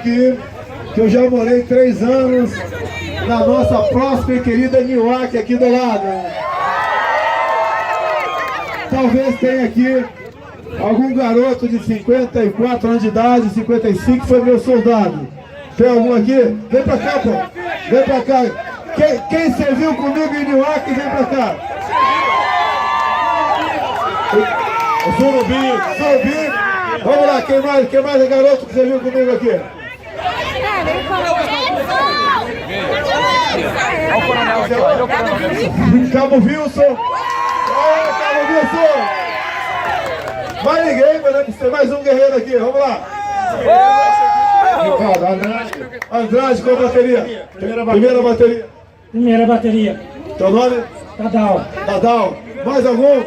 aqui que eu já morei 3 anos na nossa próxima e querida Niuaque, aqui do lado. Talvez tenha aqui algum garoto de 54 anos de idade, 55, que foi meu soldado. Tem algum aqui? Vem pra cá, pô. Vem pra cá. Quem serviu comigo em Niuaque, vem pra cá. Surubi. Vamos lá, quem mais é garoto que serviu comigo aqui? Cabo Wilson. Cabo Wilson. Mais ninguém, mas tem mais um guerreiro aqui. Vamos lá. Andrade com a bateria. Primeira bateria. Teu nome? Dadal. Mais algum?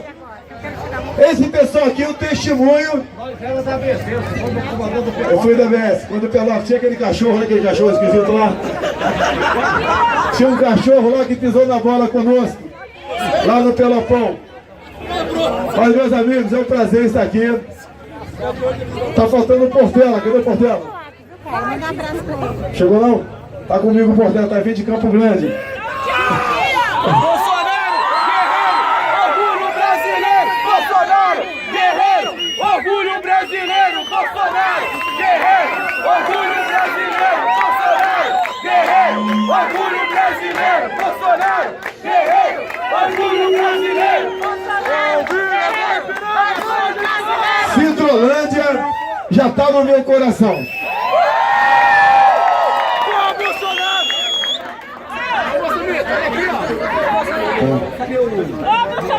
Esse pessoal aqui, o testemunho. Eu fui da BS. Quando o Peló tinha aquele cachorro esquisito lá. Tinha um cachorro lá que pisou na bola conosco, lá no Pelopão. Mas, meus amigos, é um prazer estar aqui. Tá faltando o Portela. Cadê o Portela? Chegou não? Tá comigo o Portela, tá vindo de Campo Grande. Orgulho brasileiro, Bolsonaro, guerreiro, orgulho brasileiro, Bolsonaro, guerreiro, orgulho brasileiro, Bolsonaro, guerreiro, orgulho brasileiro, Bolsonaro. Cidrolândia já tá no meu coração.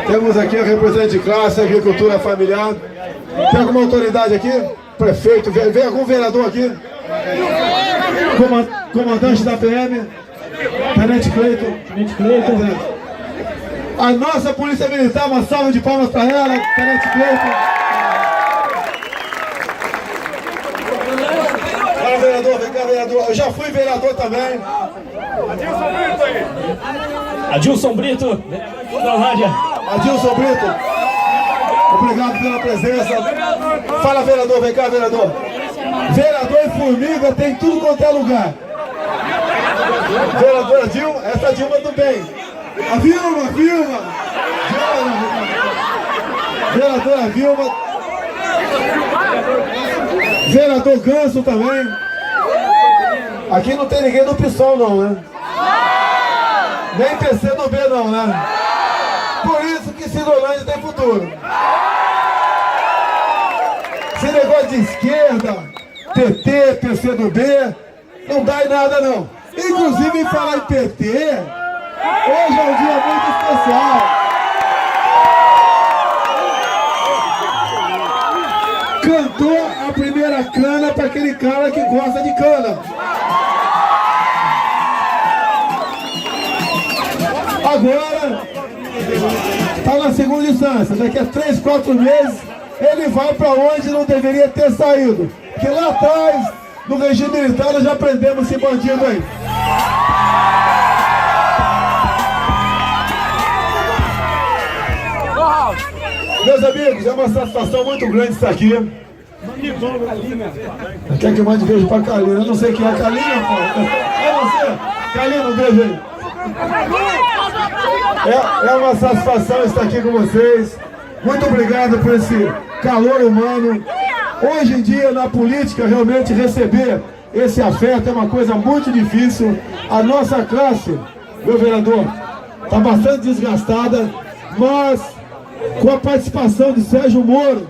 Temos aqui a representante de classe, agricultura familiar. Tem alguma autoridade aqui? Prefeito, vem algum vereador aqui? Comandante da PM? Tenente Cleiton. A nossa Polícia Militar, uma salva de palmas para ela, Tenente Cleiton. Fala, vereador, vem cá, vereador. Eu já fui vereador também. Adilson Brito, da Rádia. Adilson Brito, obrigado pela presença. Fala, vereador, vem cá, vereador. Vereador e formiga tem tudo quanto é lugar. Vereadora Dilma, essa Dilma do bem. A Vilma. Vereadora Vilma. Vereador Ganso também. Aqui não tem ninguém do PSOL não, né? Nem PC do B não, né? Por isso que Cidrolândia tem futuro. Esse negócio de esquerda, PT, PC do B, não dá em nada não. Inclusive em falar em PT, hoje é um dia muito especial. Cantou a primeira cana para aquele cara que gosta de cana. Agora está na segunda instância. Daqui a 3, 4 meses ele vai para onde não deveria ter saído. Porque lá atrás, no regime militar, nós já prendemos esse bandido aí. Meus amigos, é uma satisfação muito grande estar aqui. Quer que eu mande beijo pra Kalina? Eu não sei quem é a Kalina, pô. É você? Kalina, um beijo aí. É uma satisfação estar aqui com vocês. Muito obrigado por esse calor humano. Hoje em dia, na política, realmente receber esse afeto é uma coisa muito difícil. A nossa classe, meu vereador, está bastante desgastada, mas com a participação de Sérgio Moro,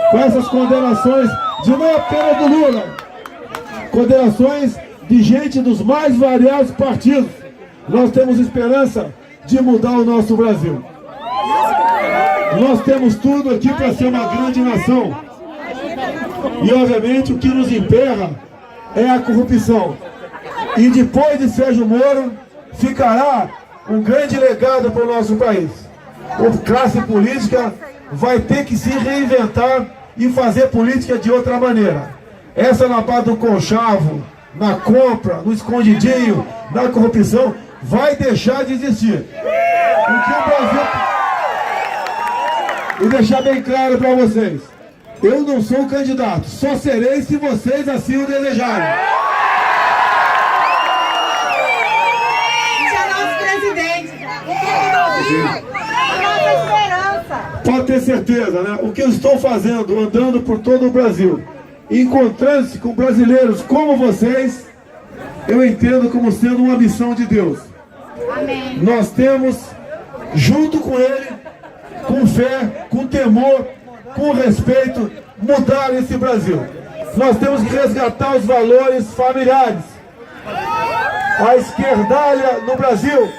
com essas condenações de não apenas do Lula, condenações de gente dos mais variados partidos, nós temos esperança de mudar o nosso Brasil. Nós temos tudo aqui para ser uma grande nação. E obviamente o que nos emperra é a corrupção. E depois de Sérgio Moro ficará um grande legado para o nosso país. A classe política vai ter que se reinventar e fazer política de outra maneira. Essa na base do conchavo, na compra, no escondidinho, na corrupção, vai deixar de existir. Porque o Brasil... E deixar bem claro para vocês, Eu não sou candidato, só serei se vocês assim o desejarem. É nosso presidente. A nossa esperança. Pode ter certeza, né? O que eu estou fazendo, andando por todo o Brasil, encontrando-se com brasileiros como vocês, eu entendo como sendo uma missão de Deus. Amém. Nós temos, junto com Ele, com fé, com temor, com respeito, mudar esse Brasil. Nós temos que resgatar os valores familiares. A esquerdalha no Brasil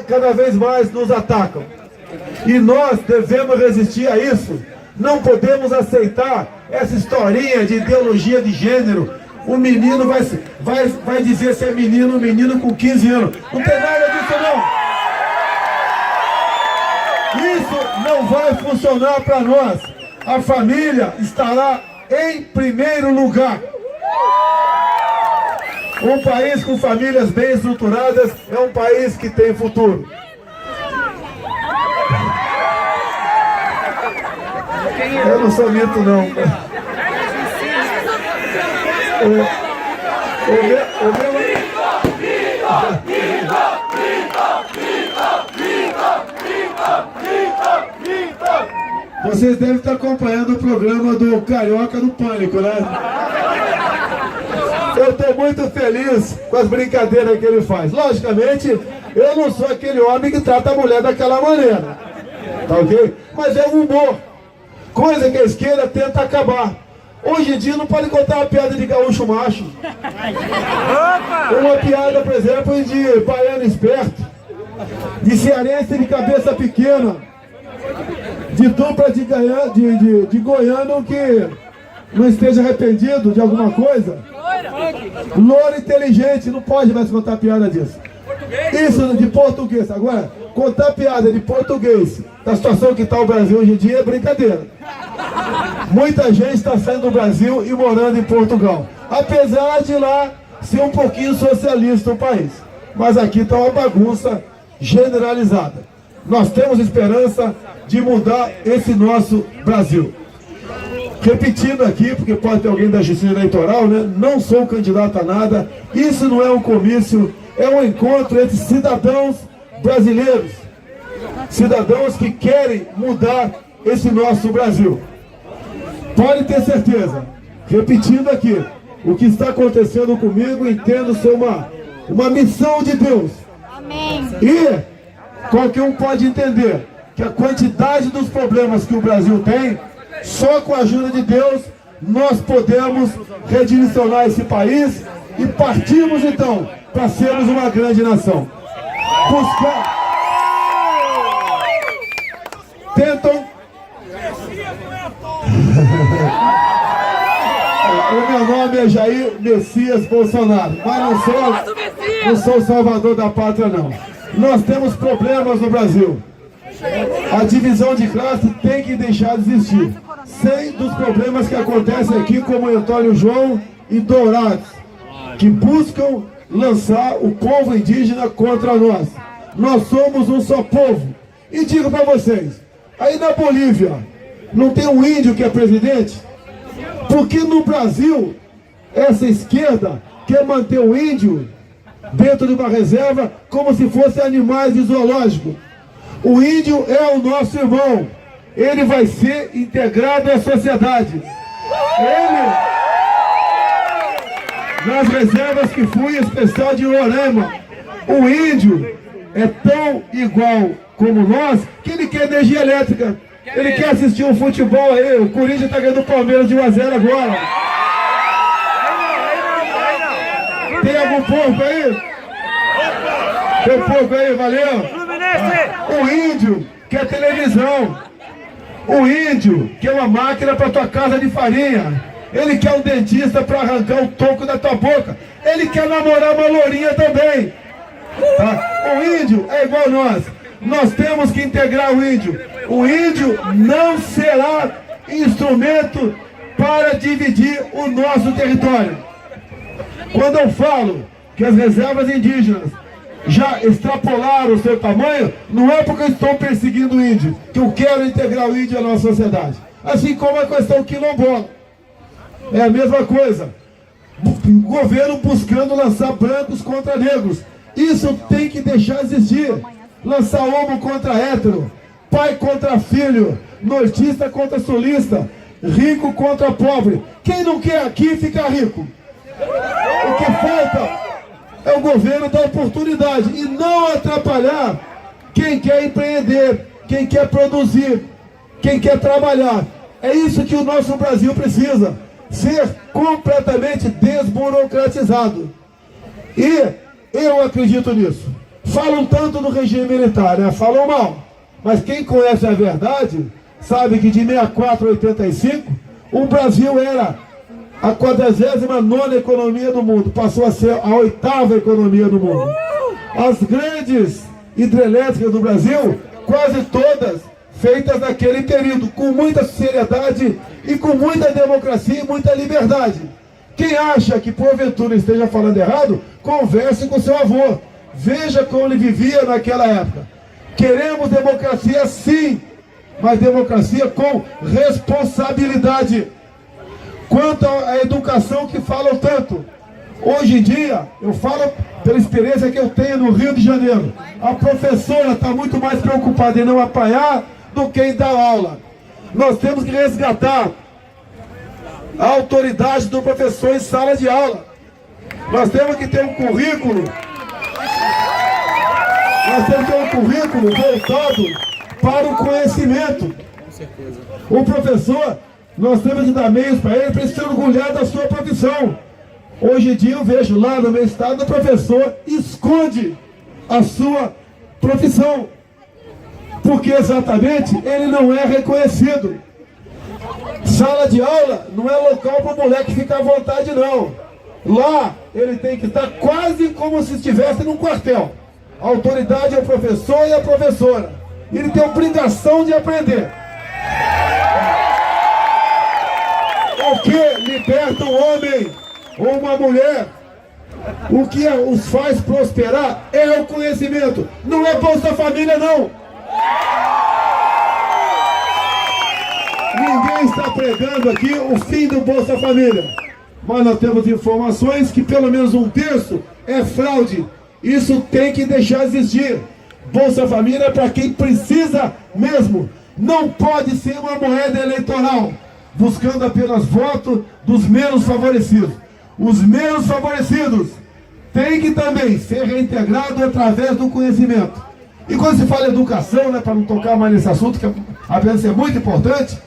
cada vez mais nos atacam. E nós devemos resistir a isso. Não podemos aceitar essa historinha de ideologia de gênero. O menino vai dizer se é menino, um menino com 15 anos. Não tem nada disso não. Isso não vai funcionar para nós. A família estará em primeiro lugar. Um país com famílias bem estruturadas é um país que tem futuro. Eu não sou mito não. Vocês devem estar acompanhando o programa do Carioca do Pânico, né? Eu estou muito feliz com as brincadeiras que ele faz. Logicamente, eu não sou aquele homem que trata a mulher daquela maneira. Tá ok? Mas é um humor. Coisa que a esquerda tenta acabar. Hoje em dia não pode contar uma piada de gaúcho macho. Uma piada, por exemplo, de baiano esperto, de cearense de cabeça pequena, de dupla de goiano que não esteja arrependido de alguma coisa. Louro inteligente, não pode mais contar piada disso. Isso de português. Agora, contar piada de português da situação que está o Brasil hoje em dia é brincadeira. Muita gente está saindo do Brasil e morando em Portugal, apesar de lá ser um pouquinho socialista o país. Mas aqui está uma bagunça generalizada. Nós temos esperança de mudar esse nosso Brasil. Repetindo aqui, porque pode ter alguém da Justiça Eleitoral, né? Não sou candidato a nada. Isso não é um comício, é um encontro entre cidadãos brasileiros. Cidadãos que querem mudar esse nosso Brasil. Pode ter certeza, repetindo aqui, o que está acontecendo comigo, entendo ser uma missão de Deus. Amém. E qualquer um pode entender que a quantidade dos problemas que o Brasil tem, só com a ajuda de Deus, nós podemos redirecionar esse país e partimos então para sermos uma grande nação. Tentam. O meu nome é Jair Messias Bolsonaro, mas não sou o salvador da pátria não. Nós temos problemas no Brasil. A divisão de classe tem que deixar de existir. Sem dos problemas que acontecem aqui, como Antônio João e Dourados, que buscam lançar o povo indígena contra nós. Nós somos um só povo. E digo para vocês, aí na Bolívia, não tem um índio que é presidente? Porque no Brasil, essa esquerda quer manter o índio dentro de uma reserva como se fossem animais de zoológico. O índio é o nosso irmão. Ele vai ser integrado à sociedade. Ele, nas reservas que fui, especial de Roraima, o índio é tão igual como nós que ele quer energia elétrica. Ele quer assistir um futebol aí. O Corinthians está ganhando o Palmeiras de 1 a 0 agora. Tem algum porco aí? Tem porco aí, valeu? O índio quer televisão. O índio quer uma máquina para tua casa de farinha. Ele quer um dentista para arrancar o toco da tua boca. Ele quer namorar uma lourinha também. Tá? O índio é igual nós. Nós temos que integrar o índio. O índio não será instrumento para dividir o nosso território. Quando eu falo que as reservas indígenas já extrapolaram o seu tamanho, não é porque eu estou perseguindo o índio, que eu quero integrar o índio à nossa sociedade. Assim como a questão quilombola. É a mesma coisa. O governo buscando lançar brancos contra negros. Isso tem que deixar de existir. Lançar homo contra hétero, pai contra filho, nortista contra sulista, rico contra pobre. Quem não quer aqui fica rico. O que falta é o governo dar oportunidade e não atrapalhar quem quer empreender, quem quer produzir, quem quer trabalhar. É isso que o nosso Brasil precisa, ser completamente desburocratizado. E eu acredito nisso. Falam tanto do regime militar, né? Falam mal. Mas quem conhece a verdade sabe que de 64 a 85 o Brasil era a 49ª economia do mundo, passou a ser a 8ª economia do mundo. As grandes hidrelétricas do Brasil, quase todas feitas naquele período, com muita seriedade e com muita democracia e muita liberdade. Quem acha que porventura esteja falando errado, converse com seu avô. Veja como ele vivia naquela época. Queremos democracia sim, mas democracia com responsabilidade. Quanto à educação que falam tanto, hoje em dia, eu falo pela experiência que eu tenho no Rio de Janeiro, a professora está muito mais preocupada em não apanhar do que em dar aula. Nós temos que resgatar a autoridade do professor em sala de aula. Nós temos que ter um currículo. Nós temos que ter um currículo voltado para o conhecimento. O professor, nós temos que dar meios para ele se orgulhar da sua profissão. Hoje em dia eu vejo lá no meu estado, o professor esconde a sua profissão, porque exatamente ele não é reconhecido. Sala de aula não é local para o moleque ficar à vontade, não. Lá ele tem que estar quase como se estivesse num quartel. A autoridade é o professor e a professora. Ele tem a obrigação de aprender. O que liberta um homem ou uma mulher, o que os faz prosperar é o conhecimento. Não é Bolsa Família, não. Ninguém está pregando aqui o fim do Bolsa Família. Mas nós temos informações que pelo menos 1/3 é fraude. Isso tem que deixar de existir. Bolsa Família é para quem precisa mesmo. Não pode ser uma moeda eleitoral, buscando apenas voto dos menos favorecidos. Os menos favorecidos têm que também ser reintegrados através do conhecimento. E quando se fala em educação, né, para não tocar mais nesse assunto, que apesar de ser muito importante,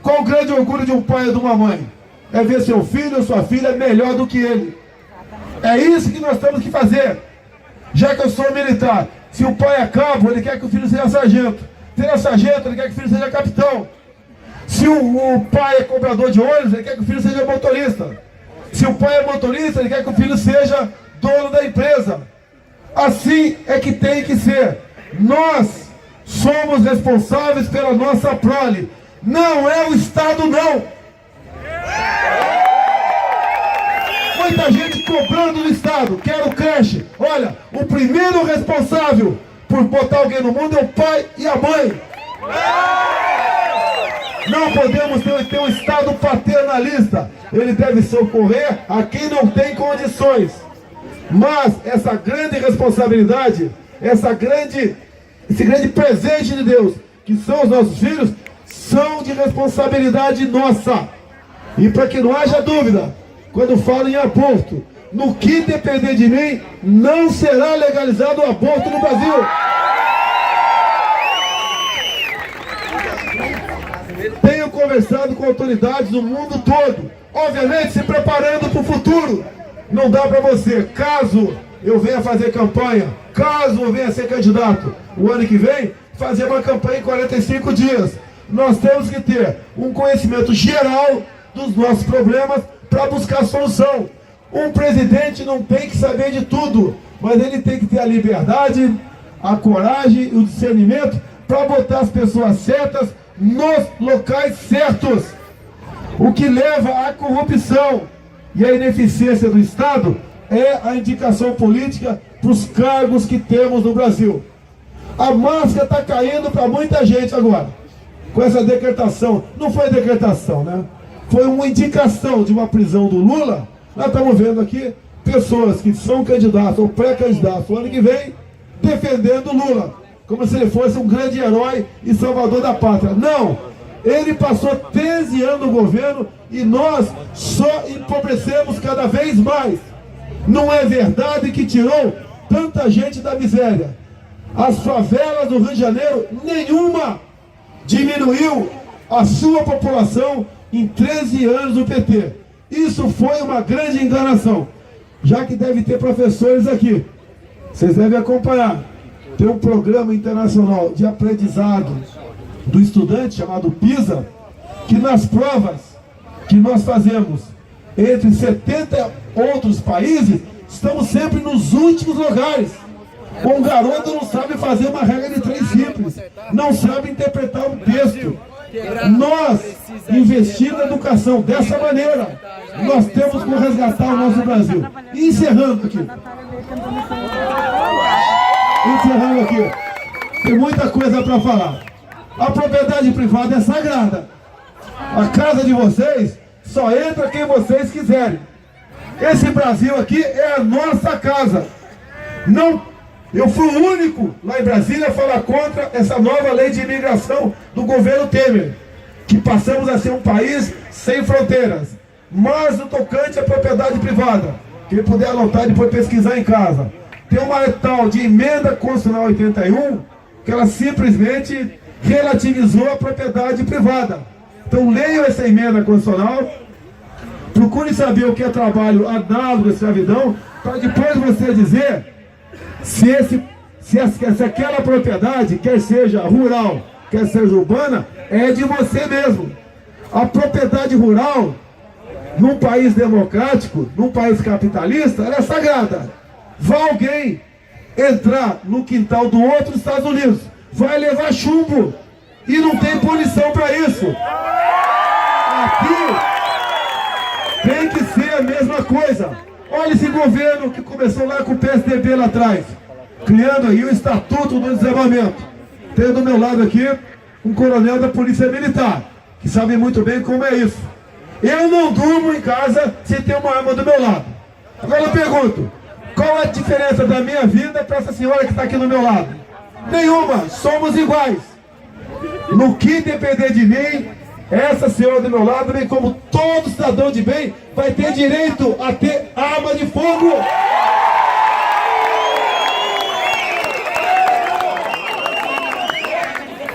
qual o grande orgulho de um pai ou de uma mãe? É ver seu filho ou sua filha melhor do que ele. É isso que nós temos que fazer. Já que eu sou militar, se o pai é cabo, ele quer que o filho seja sargento. Se ele é sargento, ele quer que o filho seja capitão. Se o pai é cobrador de ônibus, ele quer que o filho seja motorista. Se o pai é motorista, ele quer que o filho seja dono da empresa. Assim é que tem que ser. Nós somos responsáveis pela nossa prole. Não é o Estado, não. Muita gente cobrando do Estado. Quero creche. Olha, o primeiro responsável por botar alguém no mundo é o pai e a mãe. Não podemos ter um Estado paternalista. Ele deve socorrer a quem não tem condições. Mas essa grande responsabilidade, esse grande presente de Deus, que são os nossos filhos, são de responsabilidade nossa. E para que não haja dúvida, quando falo em aborto, no que depender de mim, não será legalizado o aborto no Brasil. Tenho conversado com autoridades do mundo todo, obviamente se preparando para o futuro. Não dá para você, caso eu venha fazer campanha, caso eu venha ser candidato o ano que vem, fazer uma campanha em 45 dias. Nós temos que ter um conhecimento geral dos nossos problemas para buscar solução. Um presidente não tem que saber de tudo, mas ele tem que ter a liberdade, a coragem e o discernimento para botar as pessoas certas nos locais certos. O que leva à corrupção e à ineficiência do Estado é a indicação política para os cargos que temos no Brasil. A máscara está caindo para muita gente agora. com essa decretação. Não foi decretação, né? Foi uma indicação de uma prisão do Lula. Nós estamos vendo aqui pessoas que são candidatos ou pré-candidatos o ano que vem defendendo o Lula, como se ele fosse um grande herói e salvador da pátria. Não! Ele passou 13 anos no governo e nós só empobrecemos cada vez mais. Não é verdade que tirou tanta gente da miséria. As favelas do Rio de Janeiro, nenhuma diminuiu a sua população em 13 anos do PT. Isso foi uma grande enganação. Já que deve ter professores aqui, vocês devem acompanhar. Tem um programa internacional de aprendizado do estudante chamado PISA, que nas provas que nós fazemos entre 70 outros países, estamos sempre nos últimos lugares. Um garoto não sabe fazer uma regra de 3 simples, não sabe interpretar um texto. Nós, investir na educação dessa maneira, nós temos que resgatar o nosso Brasil. E encerrando aqui, tem muita coisa para falar. A propriedade privada é sagrada. A casa de vocês só entra quem vocês quiserem. Esse Brasil aqui é a nossa casa. Não, eu fui o único lá em Brasília a falar contra essa nova lei de imigração do governo Temer, que passamos a ser um país sem fronteiras. Mas no tocante à propriedade privada, quem puder anotar e depois pesquisar em casa, tem uma tal de emenda constitucional 81, que ela simplesmente relativizou a propriedade privada. Então leiam essa emenda constitucional, procure saber o que é trabalho análogo à escravidão, para depois você dizer se aquela propriedade, quer seja rural, quer seja urbana, é de você mesmo. A propriedade rural, num país democrático, num país capitalista, ela é sagrada. Vai alguém entrar no quintal do outro nos Estados Unidos, vai levar chumbo, e não tem punição para isso. Aqui tem que ser a mesma coisa. Olha esse governo que começou lá com o PSDB lá atrás, criando aí o Estatuto do Desarmamento. Tenho do meu lado aqui um coronel da Polícia Militar, que sabe muito bem como é isso. Eu não durmo em casa se tem uma arma do meu lado. Agora eu pergunto, qual é a diferença da minha vida para essa senhora que está aqui do meu lado? Nenhuma, somos iguais. No que depender de mim, essa senhora do meu lado, bem como todo cidadão de bem, vai ter direito a ter arma de fogo.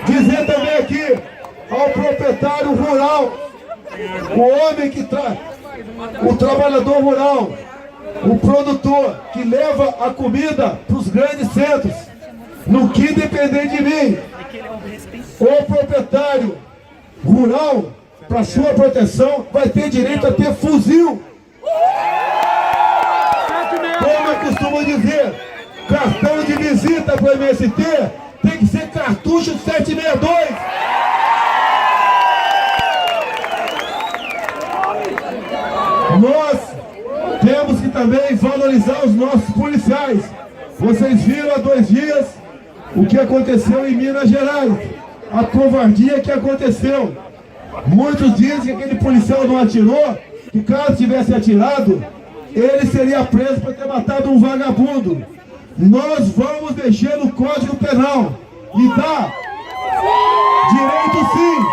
Dizer também aqui ao proprietário rural, o homem que o trabalhador rural, o produtor que leva a comida para os grandes centros, no que depender de mim, o proprietário rural, para sua proteção, vai ter direito a ter fuzil. Como eu costumo dizer, cartão de visita para o MST tem que ser cartucho 762. Nós temos que também valorizar os nossos policiais. Vocês viram há 2 dias o que aconteceu em Minas Gerais, a covardia que aconteceu. Muitos dizem que aquele policial não atirou, que caso tivesse atirado, ele seria preso por ter matado um vagabundo. Nós vamos mexer no Código Penal e dar direito sim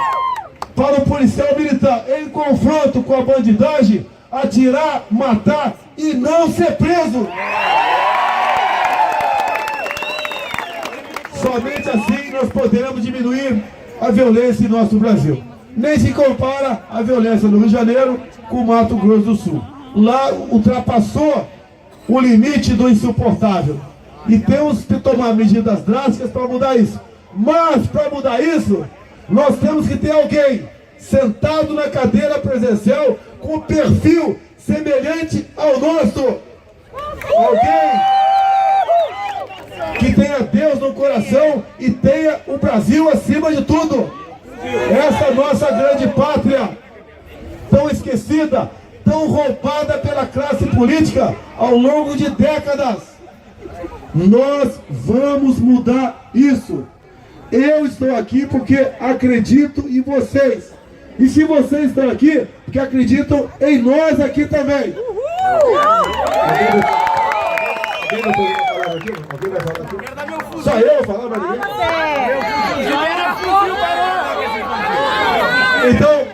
para o policial militar, em confronto com a bandidagem, atirar, matar e não ser preso. Somente assim nós poderemos diminuir a violência em nosso Brasil. Nem se compara a violência no Rio de Janeiro com o Mato Grosso do Sul. Lá ultrapassou o limite do insuportável. E temos que tomar medidas drásticas para mudar isso. Mas para mudar isso, nós temos que ter alguém sentado na cadeira presidencial com perfil semelhante ao nosso. Alguém que tenha Deus no coração e tenha o Brasil acima de tudo. Essa nossa grande pátria, tão esquecida, tão roubada pela classe política ao longo de décadas. Nós vamos mudar isso. Eu estou aqui porque acredito em vocês. E se vocês estão aqui, porque acreditam em nós aqui também. Alguém vai falar aqui? Alguém vai falar aqui? Só eu vou falar, mas ninguém? Então,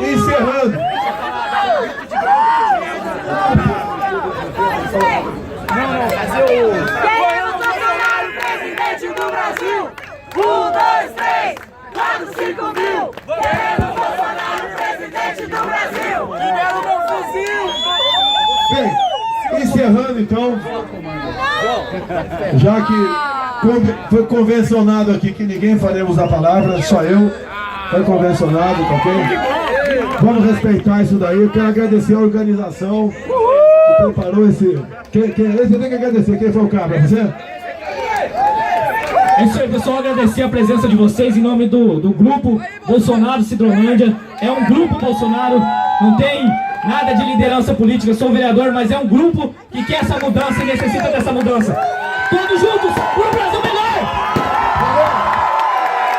encerrando. Queremos Bolsonaro, presidente do Brasil! 1, 2, 3, 4, 5 mil! Queremos Bolsonaro, presidente do Brasil! Libera o meu fuzil! Bem, encerrando então, já que foi convencionado aqui que ninguém faremos a palavra, só eu, foi convencionado, tá ok? Vamos respeitar isso daí. Eu quero agradecer a organização que preparou esse. Esse tem que agradecer. Quem foi o cara? Você? É isso aí, pessoal, agradecer a presença de vocês em nome do grupo Bolsonaro Cidrolândia. É um grupo Bolsonaro, não tem nada de liderança política, eu sou vereador, mas é um grupo que quer essa mudança e necessita dessa mudança. Todos juntos, por um Brasil melhor!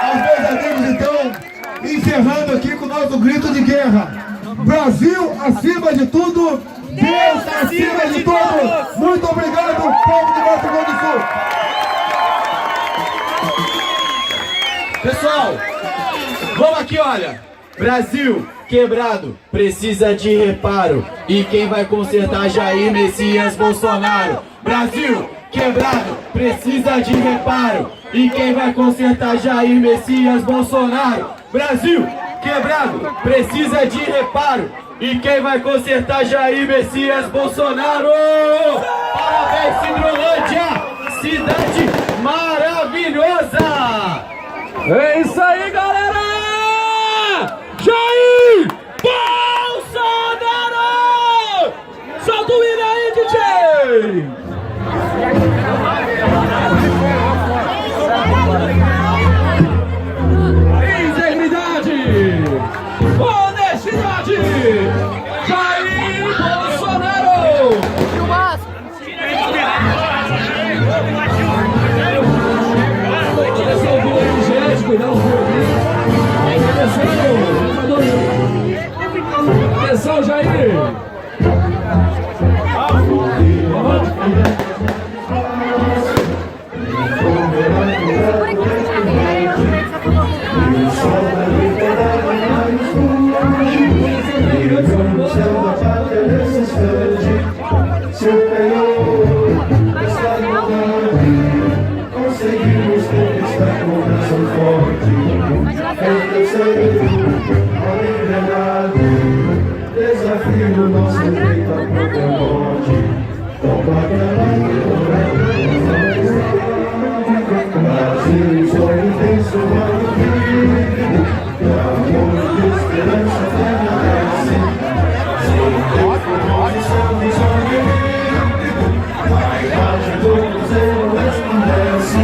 Aos meus amigos, então, encerrando aqui com o nosso grito de guerra. Brasil acima de tudo, Deus acima de tudo. Muito obrigado, povo de Mato Grosso do Sul. Pessoal, vamos aqui, olha. Brasil quebrado, precisa de reparo. E quem vai consertar Jair Messias Bolsonaro? Brasil quebrado, precisa de reparo. E quem vai consertar Jair Messias Bolsonaro? Brasil quebrado, precisa de reparo. E quem vai consertar Jair Messias Bolsonaro? Parabéns, Cidrolândia, cidade maravilhosa! É isso aí, galera! Jair Bolsonaro! Solta o hino aí, DJ! Integridade! Honestidade! Jair Bolsonaro! Cuidar os atenção, Jair! Conseguimos conquistar com coração forte. A liberdade, desafio do nosso peito a própria morte. Combate a Brasil, sonho intenso, amor vivo. Amor de esperança, fé na graça. Sem ter condição de sonhar. Vai bate todo zero, resplandece.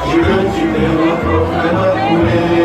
Gigante pela própria natureza.